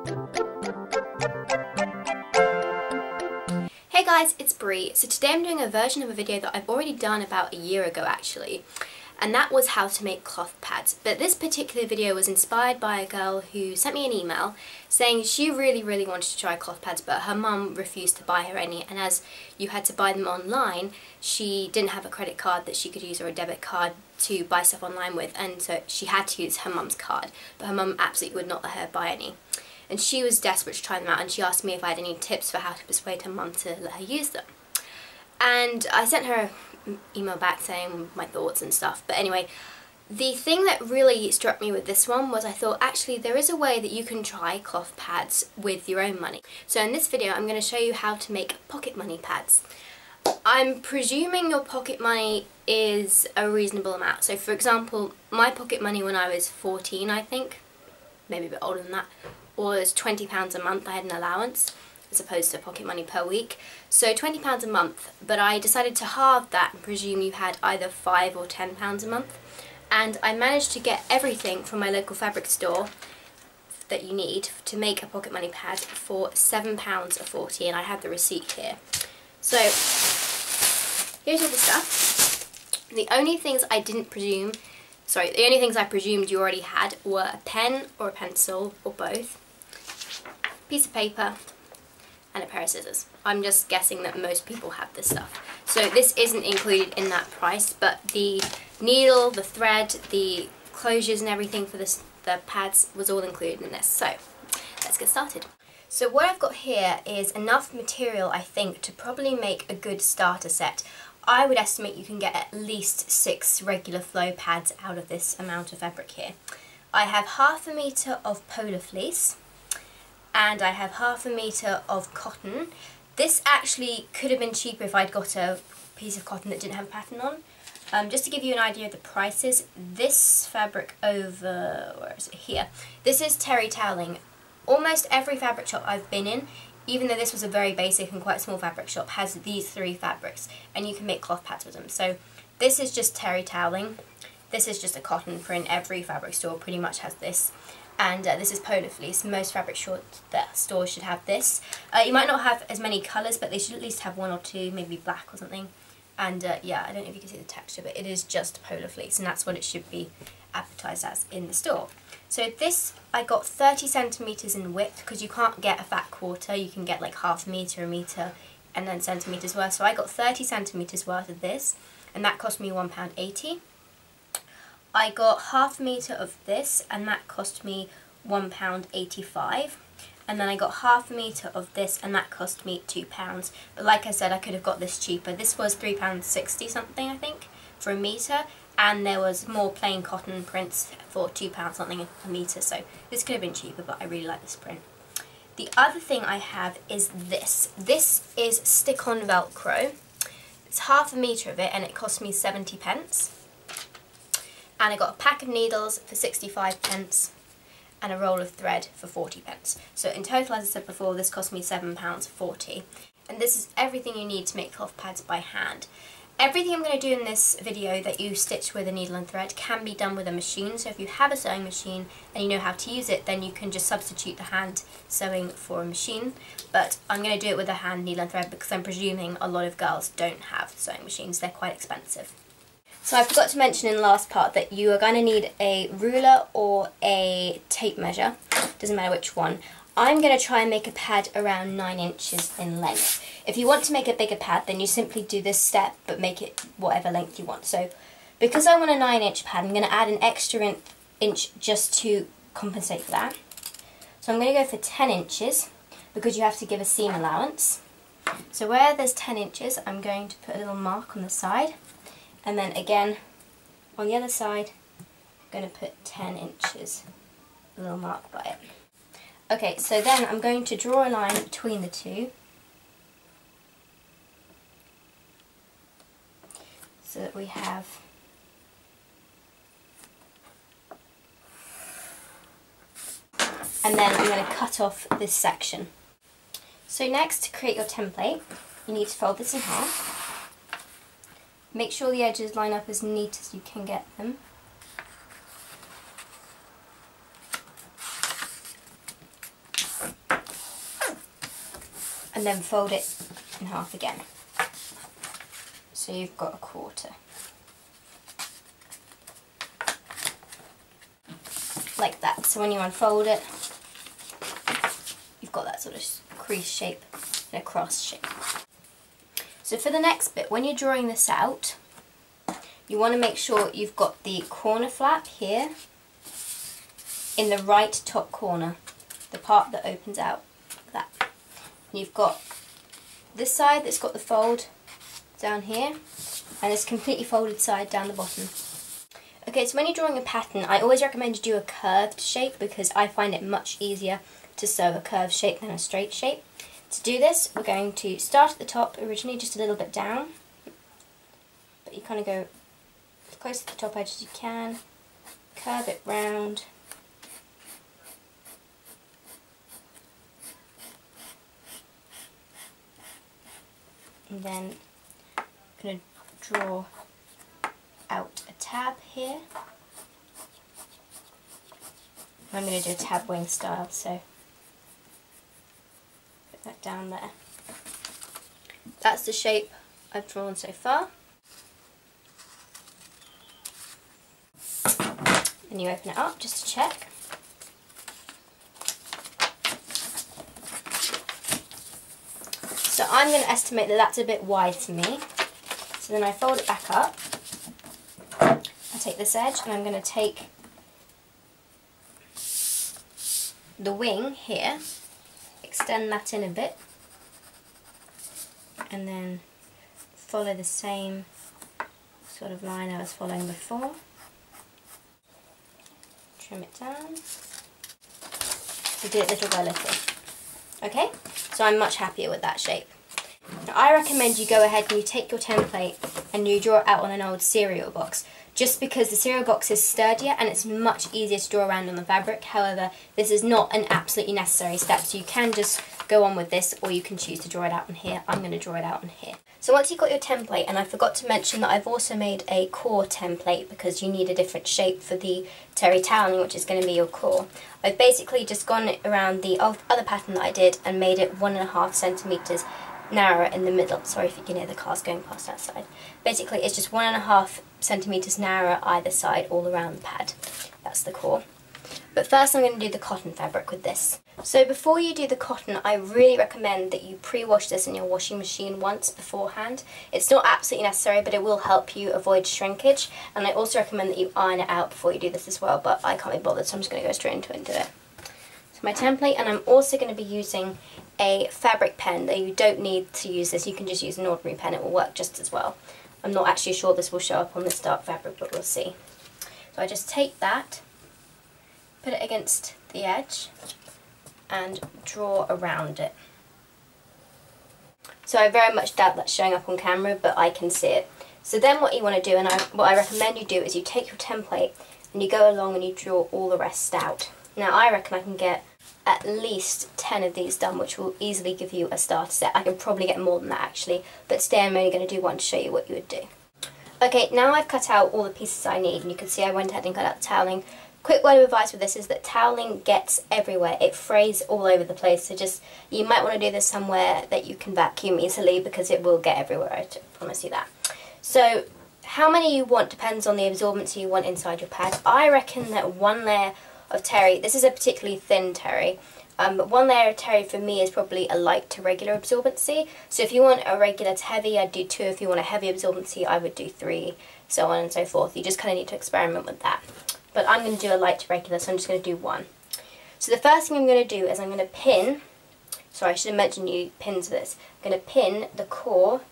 Hey guys, it's Bree. So today I'm doing a version of a video that I've already done about a year ago actually, and that was how to make cloth pads. But this particular video was inspired by a girl who sent me an email saying she really wanted to try cloth pads, but her mum refused to buy her any, and as you had to buy them online, she didn't have a credit card that she could use or a debit card to buy stuff online with, and so she had to use her mum's card, but her mum absolutely would not let her buy any. And she was desperate to try them out, and she asked me if I had any tips for how to persuade her mum to let her use them. And I sent her an email back saying my thoughts and stuff. But anyway, the thing that really struck me with this one was I thought actually there is a way that you can try cloth pads with your own money. So in this video I'm going to show you how to make pocket money pads. I'm presuming your pocket money is a reasonable amount. So for example, my pocket money when I was 14, I think, maybe a bit older than that, was £20 a month. I had an allowance as opposed to pocket money per week. So £20 a month, but I decided to halve that and presume you had either £5 or £10 a month. And I managed to get everything from my local fabric store that you need to make a pocket money pad for £7.40, and I have the receipt here. So here's all the stuff. The only things I presumed you already had were a pen or a pencil or both, piece of paper, and a pair of scissors. I'm just guessing that most people have this stuff. So this isn't included in that price, but the needle, the thread, the closures and everything for the pads was all included in this. So let's get started. So what I've got here is enough material, I think, to probably make a good starter set. I would estimate you can get at least 6 regular flow pads out of this amount of fabric here. I have ½ meter of polar fleece, and I have ½ meter of cotton. This actually could have been cheaper if I'd got a piece of cotton that didn't have a pattern on. Just to give you an idea of the prices, this fabric over, where is it, here, this is terry toweling. Almost every fabric shop I've been in, even though this was a very basic and quite small fabric shop, has these 3 fabrics, and you can make cloth pads with them. So this is just terry toweling, this is just a cotton print. Every fabric store pretty much has this. And this is polar fleece. Most fabric stores should have this. You might not have as many colours, but they should at least have 1 or 2, maybe black or something. And yeah, I don't know if you can see the texture, but it is just polar fleece, and that's what it should be advertised as in the store. So this, I got 30 centimetres in width, because you can't get a fat quarter. You can get like ½ metre, a metre, and then centimetres worth. So I got 30 centimetres worth of this, and that cost me £1.80. I got ½ meter of this, and that cost me £1.85. And then I got ½ meter of this, and that cost me £2. But like I said, I could have got this cheaper. This was £3.60 something, I think, for a meter, and there was more plain cotton prints for £2 something a meter. So this could have been cheaper, but I really like this print. The other thing I have is this. This is stick-on Velcro. It's ½ meter of it, and it cost me 70p. And I got a pack of needles for 65p and a roll of thread for 40p. So in total, as I said before, this cost me £7.40. And this is everything you need to make cloth pads by hand. Everything I'm going to do in this video that you stitch with a needle and thread can be done with a machine. So if you have a sewing machine and you know how to use it, then you can just substitute the hand sewing for a machine. But I'm going to do it with a hand needle and thread because I'm presuming a lot of girls don't have sewing machines. They're quite expensive. So I forgot to mention in the last part that you are going to need a ruler or a tape measure, doesn't matter which one. I'm going to try and make a pad around 9 inches in length. If you want to make a bigger pad, then you simply do this step but make it whatever length you want. So because I want a 9-inch pad, I'm going to add an extra inch just to compensate for that. So I'm going to go for 10 inches because you have to give a seam allowance. So where there's 10 inches, I'm going to put a little mark on the side. And then again, on the other side, I'm going to put 10 inches, a little mark by it. Okay, so then I'm going to draw a line between the two, so that we have and then I'm going to cut off this section. So next, to create your template, you need to fold this in half. Make sure the edges line up as neat as you can get them. and then fold it in half again. So you've got a quarter. Like that. So when you unfold it, you've got that sort of crease shape and a cross shape. So for the next bit, when you're drawing this out, you want to make sure you've got the corner flap here in the right top corner, the part that opens out like that. And you've got this side that's got the fold down here, and this completely folded side down the bottom. Okay, so when you're drawing a pattern, I always recommend you do a curved shape because I find it much easier to sew a curved shape than a straight shape. To do this, we're going to start at the top originally, just a little bit down, but you kind of go as close to the top edge as you can, curve it round, and then I'm going to draw out a tab here. I'm going to do a tab wing style, so put that down there. That's the shape I've drawn so far. And you open it up just to check. So I'm going to estimate that that's a bit wide for me. So then I fold it back up. I take this edge and I'm going to take the wing here, extend that in a bit, and then follow the same sort of line I was following before. Trim it down. So do it little by little. Okay, so I'm much happier with that shape. Now I recommend you go ahead and you take your template and you draw it out on an old cereal box, just because the cereal box is sturdier and it's much easier to draw around on the fabric. However, this is not an absolutely necessary step, so you can just go on with this, or you can choose to draw it out on here. I'm going to draw it out on here. So once you've got your template, and I forgot to mention that I've also made a core template because you need a different shape for the terry toweling, which is going to be your core. I've basically just gone around the other pattern that I did and made it 1.5 centimetres narrower in the middle. Sorry if you can hear the cars going past outside. Basically it's just 1.5 centimetres narrower either side all around the pad. That's the core. But first I'm going to do the cotton fabric with this. So before you do the cotton, I really recommend that you pre-wash this in your washing machine once beforehand. It's not absolutely necessary, but it will help you avoid shrinkage, and I also recommend that you iron it out before you do this as well, but I can't be bothered, so I'm just going to go straight into it and do it. So my template, and I'm also going to be using a fabric pen, though you don't need to use this, you can just use an ordinary pen, it will work just as well. I'm not actually sure this will show up on this dark fabric, but we'll see. So I just take that, put it against the edge and draw around it. So I very much doubt that's showing up on camera, but I can see it. So then what you want to do, and what I recommend you do, is you take your template and you go along and you draw all the rest out. Now I reckon I can get at least 10 of these done, which will easily give you a starter set. I can probably get more than that actually, but today I'm only going to do one to show you what you would do. Okay, now I've cut out all the pieces I need, and you can see I went ahead and cut out the toweling. Quick word of advice with this is that toweling gets everywhere. It frays all over the place, so just, you might want to do this somewhere that you can vacuum easily because it will get everywhere, I promise you that. So how many you want depends on the absorbency you want inside your pad. I reckon that one layer of terry, this is a particularly thin terry, but one layer of terry for me is probably a light to regular absorbency. So if you want a regular to heavy, I'd do 2. If you want a heavy absorbency, I would do 3, so on and so forth. You just kind of need to experiment with that. But I'm going to do a light to regular, so I'm just going to do 1. So the first thing I'm going to do is I'm going to pin, sorry I should have mentioned you pins for this, I'm going to pin the core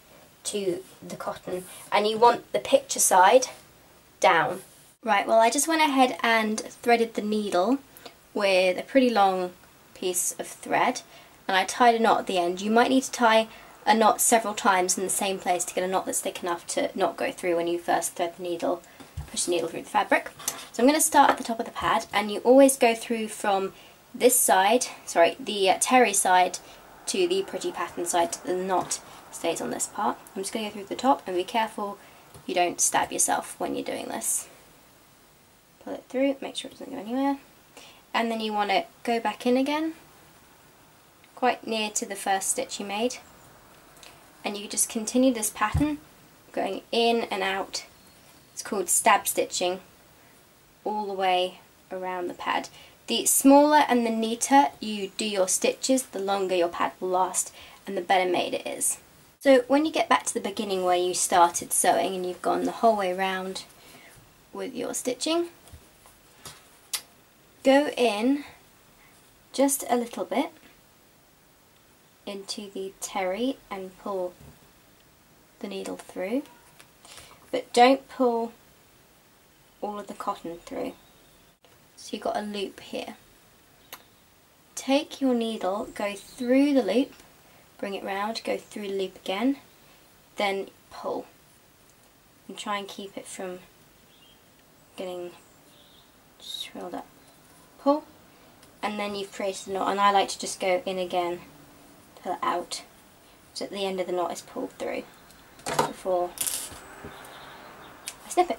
to the cotton, and you want the picture side down. Right, well I just went ahead and threaded the needle with a pretty long piece of thread, and I tied a knot at the end. You might need to tie a knot several times in the same place to get a knot that's thick enough to not go through when you first thread the needle, push the needle through the fabric. So I'm going to start at the top of the pad, and you always go through from this side, sorry, the terry side to the pretty pattern side, so the knot stays on this part. I'm just going to go through the top, and be careful you don't stab yourself when you're doing this. Pull it through, make sure it doesn't go anywhere, and then you want to go back in again quite near to the first stitch you made, and you just continue this pattern going in and out. It's called stab stitching, all the way around the pad. The smaller and the neater you do your stitches, the longer your pad will last and the better made it is. So when you get back to the beginning where you started sewing and you've gone the whole way round with your stitching, go in just a little bit into the terry and pull the needle through, but don't pull all of the cotton through. So you've got a loop here. Take your needle, go through the loop, bring it round, go through the loop again, then pull. And try and keep it from getting swirled up. Pull, and then you've created a knot, and I like to just go in again, pull it out, so at the end of the knot is pulled through before I snip it.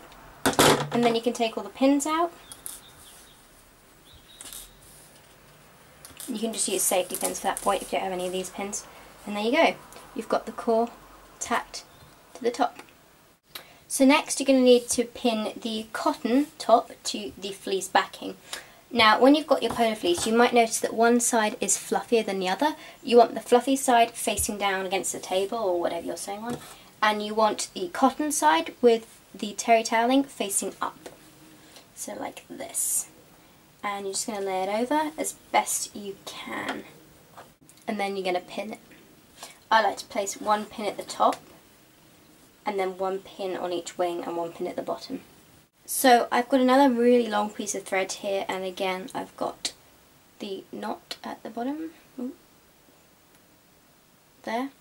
And then you can take all the pins out. You can just use safety pins for that point if you don't have any of these pins. And there you go. You've got the core tacked to the top. So next you're going to need to pin the cotton top to the fleece backing. Now when you've got your polo fleece, you might notice that one side is fluffier than the other. You want the fluffy side facing down against the table or whatever you're sewing on, and you want the cotton side with the terry toweling facing up. So like this. And you're just going to lay it over as best you can, and then you're going to pin it. I like to place one pin at the top and then one pin on each wing and one pin at the bottom. So I've got another really long piece of thread here, and again I've got the knot at the bottom. Ooh. There.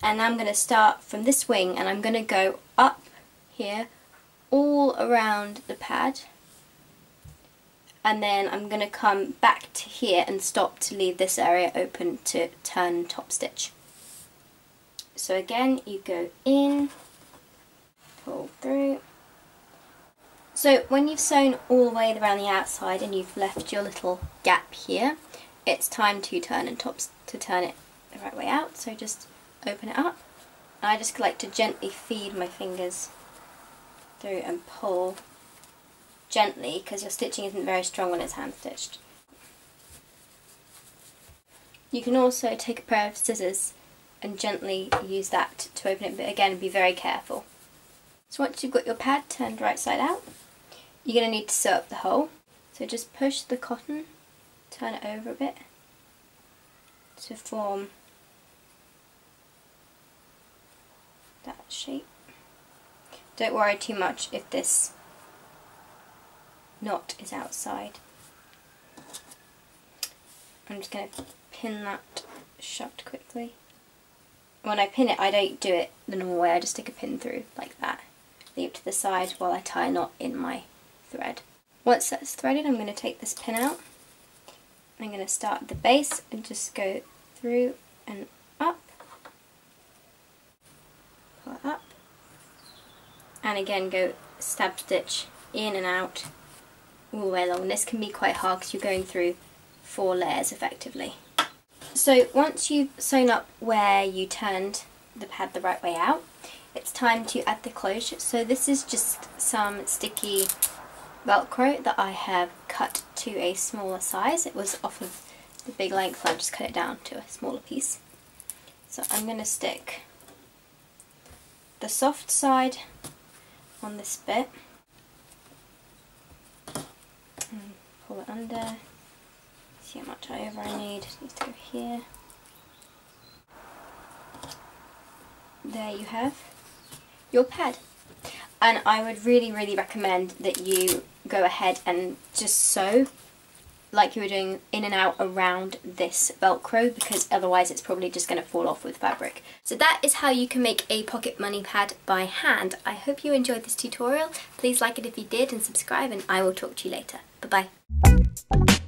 And I'm going to start from this wing and I'm going to go up here all around the pad. And then I'm going to come back to here and stop to leave this area open to turn top stitch. So again, you go in, pull through. So when you've sewn all the way around the outside and you've left your little gap here, it's time to turn it the right way out. So just open it up. And I just like to gently feed my fingers through and pull gently, because your stitching isn't very strong when it's hand stitched. You can also take a pair of scissors and gently use that to open it, but again be very careful. So once you've got your pad turned right side out, you're going to need to sew up the hole. So just push the cotton, turn it over a bit to form that shape. Don't worry too much if this knot is outside. I'm just going to pin that shut quickly. When I pin it, I don't do it the normal way, I just stick a pin through like that. Leave it to the side while I tie a knot in my thread. Once that's threaded, I'm going to take this pin out. I'm going to start at the base and just go through and up. Pull it up. And again go stab stitch in and out all the way along. This can be quite hard because you're going through 4 layers effectively. So once you've sewn up where you turned the pad the right way out, it's time to add the closure. So this is just some sticky Velcro that I have cut to a smaller size. It was off of the big length, so I just cut it down to a smaller piece. So I'm going to stick the soft side on this bit, and pull it under, see how much over I need, it needs to go here. There you have your pad. And I would really recommend that you go ahead and just sew like you were doing in and out around this Velcro, because otherwise it's probably just going to fall off with fabric. So that is how you can make a pocket money pad by hand. I hope you enjoyed this tutorial. Please like it if you did and subscribe, and I will talk to you later. Bye bye.